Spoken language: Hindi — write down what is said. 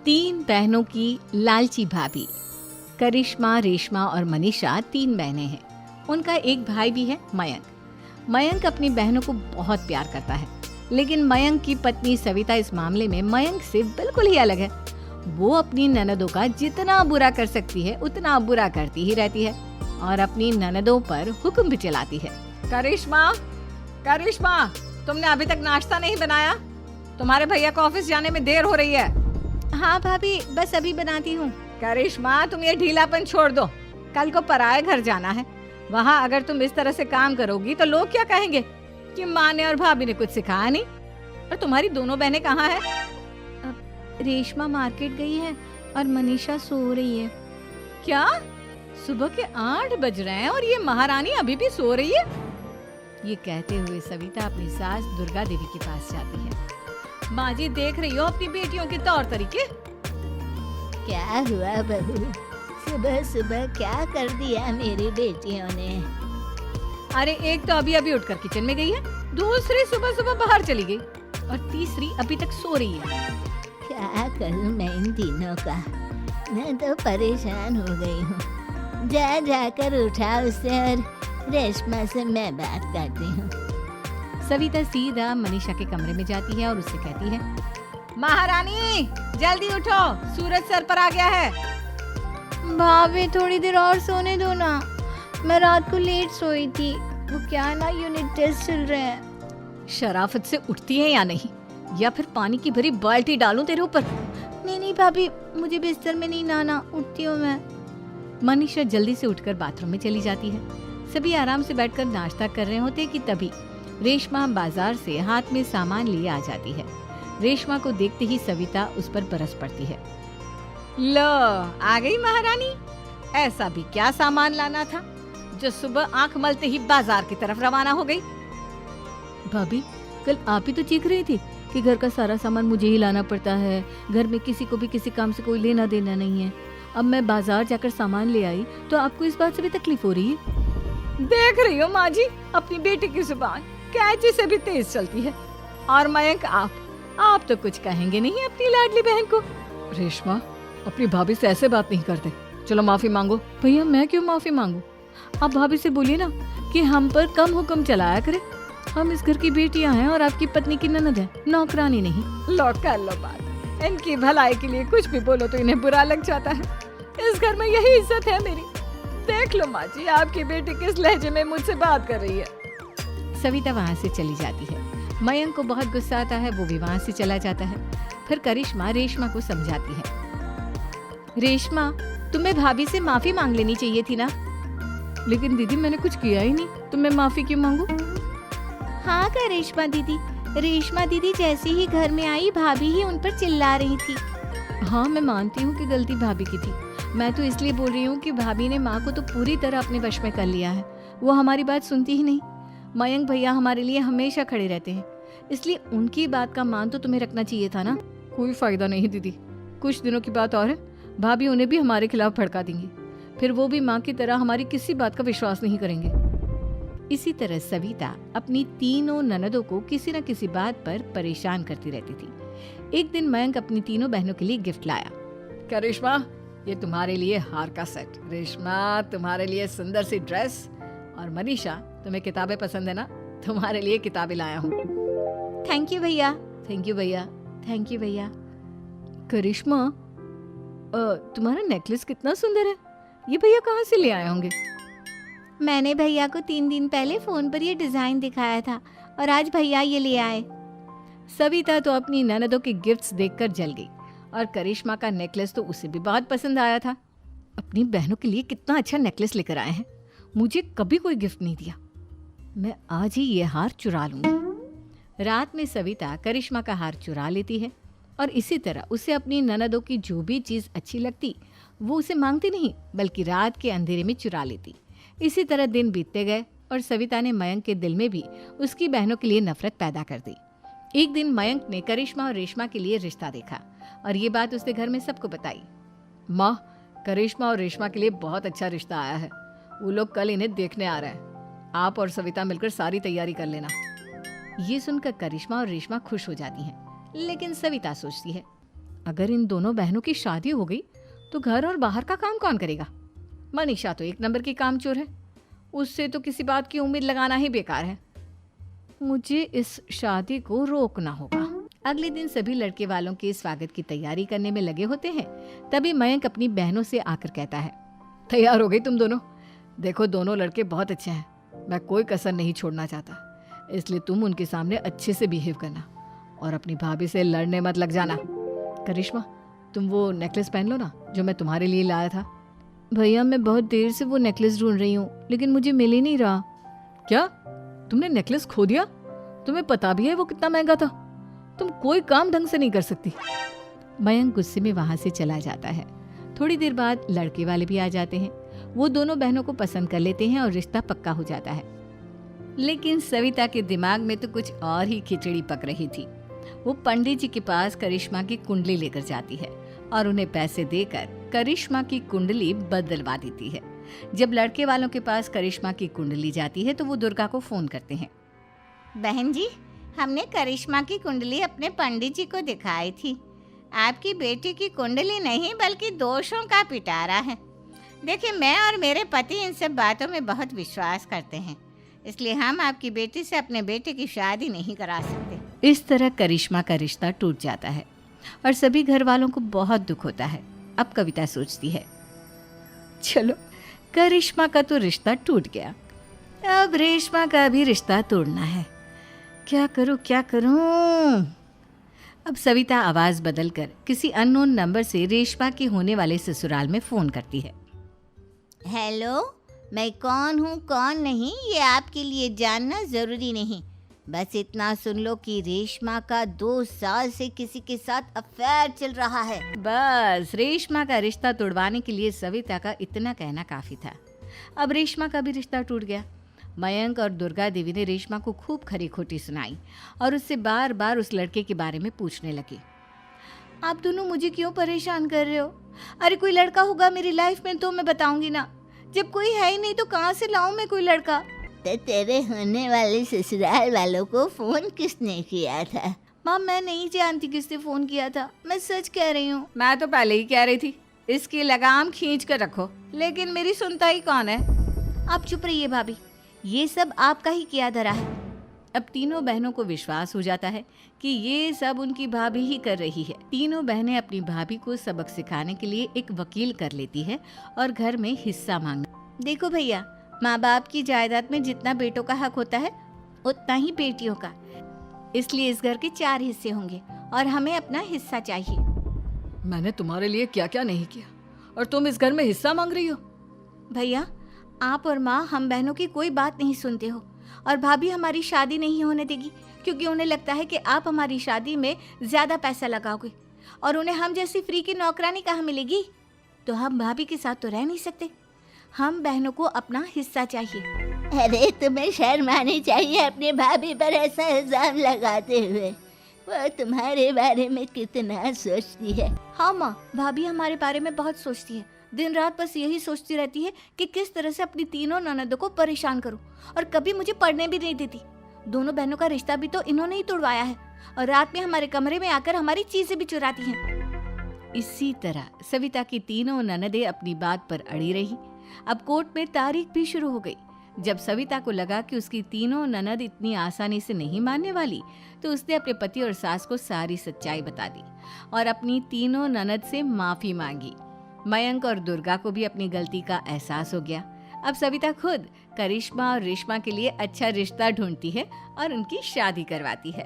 तीन बहनों की लालची भाभी। करिश्मा, रेशमा और मनीषा तीन बहनें हैं। उनका एक भाई भी है, मयंक। मयंक अपनी बहनों को बहुत प्यार करता है, लेकिन मयंक की पत्नी सविता इस मामले में मयंक से बिल्कुल ही अलग है। वो अपनी ननदों का जितना बुरा कर सकती है उतना बुरा करती ही रहती है और अपनी ननदों पर हुक्म भी चलाती है। करिश्मा, करिश्मा, तुमने अभी तक नाश्ता नहीं बनाया? तुम्हारे भैया को ऑफिस जाने में देर हो रही है। हाँ भाभी, बस अभी बनाती हूँ। करिश्मा, तुम ये ढीलापन छोड़ दो। कल को पराये घर जाना है। वहाँ अगर तुम इस तरह से काम करोगी तो लोग क्या कहेंगे कि माँ ने और भाभी ने कुछ सिखाया नहीं। और तुम्हारी दोनों बहनें कहाँ हैं? रेशमा मार्केट गई है और मनीषा सो रही है। क्या? सुबह के 8 बज रहे हैं और ये महारानी अभी भी सो रही है? ये कहते हुए सविता अपनी सास दुर्गा देवी के पास जाती है। माँ जी, देख रही हो अपनी बेटियों के तौर तरीके? क्या हुआ बहू, सुबह सुबह क्या कर दिया मेरी बेटियों ने? अरे एक तो अभी अभी उठकर किचन में गई है, दूसरी सुबह सुबह बाहर चली गई और तीसरी अभी तक सो रही है। क्या करूं मैं इन तीनों का, मैं तो परेशान हो गई हूँ। जा जाकर उठा उसे और रेशमा से मैं बात करती हूँ। सविता सीधा मनीषा के कमरे में जाती है और उससे कहती है, महारानी जल्दी उठो, सूरज सर पर आ गया है। भाभी थोड़ी देर और सोने दो ना, मैं रात को लेट सोई थी। वो क्या ना, यूनिट टेस्ट चल रहे हैं। शराफत से उठती है या नहीं, या फिर पानी की भरी बाल्टी डालूं तेरे ऊपर? नहीं भाभी, मुझे बिस्तर में नहीं नहाना, उठती हूँ मैं। मनीषा जल्दी से उठकर बाथरूम में चली जाती है। सभी आराम से बैठकर नाश्ता कर रहे होते कि तभी रेशमा बाजार से हाथ में सामान लिए आ जाती है। रेशमा को देखते ही सविता उस पर बरस पड़ती है। लो, आ गई महारानी। ऐसा भी क्या सामान लाना था जो सुबह आंख मलते ही बाजार की तरफ रवाना हो गई? भाभी, कल आप ही तो चीख रही थी कि घर का सारा सामान मुझे ही लाना पड़ता है, घर में किसी को भी किसी काम से कोई लेना देना नहीं है। अब मैं बाजार जाकर सामान ले आई तो आपको इस बात से भी तकलीफ हो रही है? देख रही हो माँ जी, अपनी बेटी की जुबान कैंची से भी तेज चलती है। और मयंक, आप तो कुछ कहेंगे नहीं अपनी लाडली बहन को। रेशमा, अपनी भाभी से ऐसे बात नहीं करते। चलो माफी मांगो। भैया, मैं क्यों माफी मांगू? आप भाभी से बोलिए ना कि हम पर कम हुक्म चलाया करे। हम इस घर की बेटियां हैं और आपकी पत्नी की ननद है, नौकरानी नहीं। लो कर लो बात। इनकी भलाई के लिए कुछ भी बोलो तो इन्हें बुरा लग जाता है। इस घर में यही इज्जत है मेरी। देख लो माँ जी, आपकी बेटी किस लहजे में मुझसे बात कर रही है। सविता वहाँ से चली जाती है। मयंक को बहुत गुस्सा आता है, वो भी वहाँ से चला जाता है। फिर करिश्मा रेशमा को समझाती है। रेशमा, तुम्हें भाभी से माफी मांग लेनी चाहिए थी ना। लेकिन दीदी, मैंने कुछ किया ही नहीं, तो मैं माफी क्यों मांगू? हाँ करिश्मा दीदी, रेशमा दीदी जैसे ही घर में आई भाभी ही उन पर चिल्ला रही थी। हाँ, मैं मानती हूँ कि गलती भाभी की थी। मैं तो इसलिए बोल रही हूँ कि भाभी ने माँ को तो पूरी तरह अपने वश में कर लिया है। वो हमारी बात सुनती ही नहीं। मयंक भैया हमारे लिए हमेशा खड़े रहते हैं, इसलिए उनकी बात का मान तो तुम्हें रखना चाहिए था ना। कोई फायदा नहीं दीदी, कुछ दिनों की बात और है, भाभी उन्हें भी हमारे खिलाफ भड़का देंगी। फिर वो भी माँ की तरह हमारी किसी बात का विश्वास नहीं करेंगे। इसी तरह सविता अपनी तीनों ननदों को किसी न किसी बात पर परेशान करती रहती थी। एक दिन मयंक अपनी तीनों बहनों के लिए गिफ्ट लाया। क्या रेशमा, ये तुम्हारे लिए हार का सेट। रेशमा, तुम्हारे लिए सुंदर सी ड्रेस। और मनीषा, तुम्हें किताबें पसंद है ना, तुम्हारे लिए किताबें लाया हूँ। थैंक यू भैया। थैंक यू भैया। थैंक यू भैया। करिश्मा, तुम्हारा नेकलेस कितना सुंदर है, ये भैया कहाँ से ले आए होंगे? मैंने भैया को 3 दिन पहले फोन पर ये डिजाइन दिखाया था और आज भैया ये ले आए। सविता तो अपनी ननदों के गिफ्ट्स देखकर जल गई और करिश्मा का नेकलेस तो उसे भी बहुत पसंद आया था। अपनी बहनों के लिए कितना अच्छा नेकलेस लेकर आए हैं, मुझे कभी कोई गिफ्ट नहीं दिया। मैं आज ही ये हार चुरा लूंगी। रात में सविता करिश्मा का हार चुरा लेती है और इसी तरह उसे अपनी ननदों की जो भी चीज़ अच्छी लगती वो उसे मांगती नहीं, बल्कि रात के अंधेरे में चुरा लेती। इसी तरह दिन बीतते गए और सविता ने मयंक के दिल में भी उसकी बहनों के लिए नफरत पैदा कर दी। एक दिन मयंक ने करिश्मा और रेशमा के लिए रिश्ता देखा और ये बात उसने घर में सबको बताई। माँ, करिश्मा और रेशमा के लिए बहुत अच्छा रिश्ता आया है, वो लोग कल इन्हें देखने आ रहे हैं। आप और सविता मिलकर सारी तैयारी कर लेना। ये सुनकर करिश्मा और रेशमा खुश हो जाती हैं, लेकिन सविता सोचती है, अगर इन दोनों बहनों की शादी हो गई तो घर और बाहर का काम कौन करेगा? मनीषा तो एक नंबर की कामचोर है, उससे तो किसी बात की उम्मीद लगाना ही बेकार है। मुझे इस शादी को रोकना होगा। अगले दिन सभी लड़के वालों के स्वागत की तैयारी करने में लगे होते हैं। तभी मयंक अपनी बहनों से आकर कहता है, तैयार हो गई तुम दोनों? देखो दोनों लड़के बहुत अच्छे हैं, मैं कोई कसर नहीं छोड़ना चाहता, इसलिए तुम उनके सामने अच्छे से बिहेव करना और अपनी भाभी से लड़ने मत लग जाना। करिश्मा, तुम वो नेकलेस पहन लो ना जो मैं तुम्हारे लिए लाया था। भैया मैं बहुत देर से वो नेकलेस ढूंढ रही हूँ, लेकिन मुझे मिल ही नहीं रहा। क्या तुमने नेकलेस खो दिया? तुम्हें पता भी है वो कितना महंगा था? तुम कोई काम ढंग से नहीं कर सकती। मयंक गुस्से में वहां से चला जाता है। थोड़ी देर बाद लड़के वाले भी आ जाते हैं। वो दोनों बहनों को पसंद कर लेते हैं और रिश्ता पक्का हो जाता है। लेकिन सविता के दिमाग में तो कुछ और ही खिचड़ी पक रही थी। वो पंडित जी के पास करिश्मा की कुंडली लेकर जाती है और उन्हें पैसे देकर करिश्मा की कुंडली बदलवा देती है। जब लड़के वालों के पास करिश्मा की कुंडली जाती है तो वो दुर्गा को फोन करते हैं। बहन जी, हमने करिश्मा की कुंडली अपने पंडित जी को दिखाई थी। आपकी बेटी की कुंडली नहीं बल्कि दोषों का पिटारा है। देखिए, मैं और मेरे पति इन सब बातों में बहुत विश्वास करते हैं, इसलिए हम आपकी बेटी से अपने बेटे की शादी नहीं करा सकते। इस तरह करिश्मा का रिश्ता टूट जाता है और सभी घर वालों को बहुत दुख होता है। अब कविता सोचती है, चलो करिश्मा का तो रिश्ता टूट गया, अब रेशमा का भी रिश्ता तोड़ना है। क्या करूं? अब सविता आवाज बदलकर किसी अननोन नंबर से रेशमा के होने वाले ससुराल में फोन करती है। हेलो, मैं कौन हूँ कौन नहीं ये आपके लिए जानना ज़रूरी नहीं। बस इतना सुन लो कि रेशमा का 2 साल से किसी के साथ अफेयर चल रहा है। बस रेशमा का रिश्ता तोड़वाने के लिए सविता का इतना कहना काफी था। अब रेशमा का भी रिश्ता टूट गया। मयंक और दुर्गा देवी ने रेशमा को खूब खरी खोटी सुनाई और उससे बार बार उस लड़के के बारे में पूछने लगी। आप दोनों मुझे क्यों परेशान कर रहे हो? अरे कोई लड़का होगा मेरी लाइफ में तो मैं बताऊंगी ना, जब कोई है ही नहीं तो कहाँ से लाऊं मैं कोई लड़का? तो तेरे होने वाले ससुराल वालों को फोन किसने किया था? माँ मैं नहीं जानती किसने फोन किया था, मैं सच कह रही हूँ। मैं तो पहले ही कह रही थी इसकी लगाम खींच कर रखो, लेकिन मेरी सुनता ही कौन है। आप चुप रहिए भाभी, ये सब आपका ही किया धरा है। अब तीनों बहनों को विश्वास हो जाता है कि ये सब उनकी भाभी ही कर रही है। तीनों बहनें अपनी भाभी को सबक सिखाने के लिए एक वकील कर लेती है और घर में हिस्सा मांगना। देखो भैया, माँ बाप की जायदाद में जितना बेटों का हक होता है उतना ही बेटियों का, इसलिए इस घर के 4 हिस्से होंगे और हमें अपना हिस्सा चाहिए। मैंने तुम्हारे लिए क्या क्या नहीं किया और तुम इस घर में हिस्सा मांग रही हो? भैया, आप और माँ हम बहनों की कोई बात नहीं सुनते हो और भाभी हमारी शादी नहीं होने देगी क्योंकि उन्हें लगता है कि आप हमारी शादी में ज़्यादा पैसा लगाओगे और उन्हें हम जैसी फ्री की नौकरानी कहाँ मिलेगी। तो हम भाभी के साथ तो रह नहीं सकते, हम बहनों को अपना हिस्सा चाहिए। अरे तुम्हें शर्म आनी चाहिए अपने भाभी पर ऐसा इल्जाम लगाते हुए। वो तुम्हारे बारे में कितना सोचती है। हाँ माँ, भाभी हमारे बारे में बहुत सोचती है, दिन रात बस यही सोचती रहती है कि किस तरह से अपनी तीनों ननदों को परेशान करूं और कभी मुझे पढ़ने भी नहीं देती। दोनों बहनों का रिश्ता भी तो इन्होंने ही तोड़वाया है और रात में हमारे कमरे में आकर हमारी चीजें भी चुराती हैं। इसी तरह सविता की तीनों ननदें अपनी बात पर अड़ी रही। अब कोर्ट में तारीख भी शुरू हो गई। जब सविता को लगा कि उसकी तीनों ननद इतनी आसानी से नहीं मानने वाली, तो उसने अपने पति और सास को सारी सच्चाई बता दी और अपनी तीनों ननद से माफी मांगी। मयंक और दुर्गा को भी अपनी गलती का एहसास हो गया। अब सविता खुद करिश्मा और रेशमा के लिए अच्छा रिश्ता ढूंढती है और उनकी शादी करवाती है।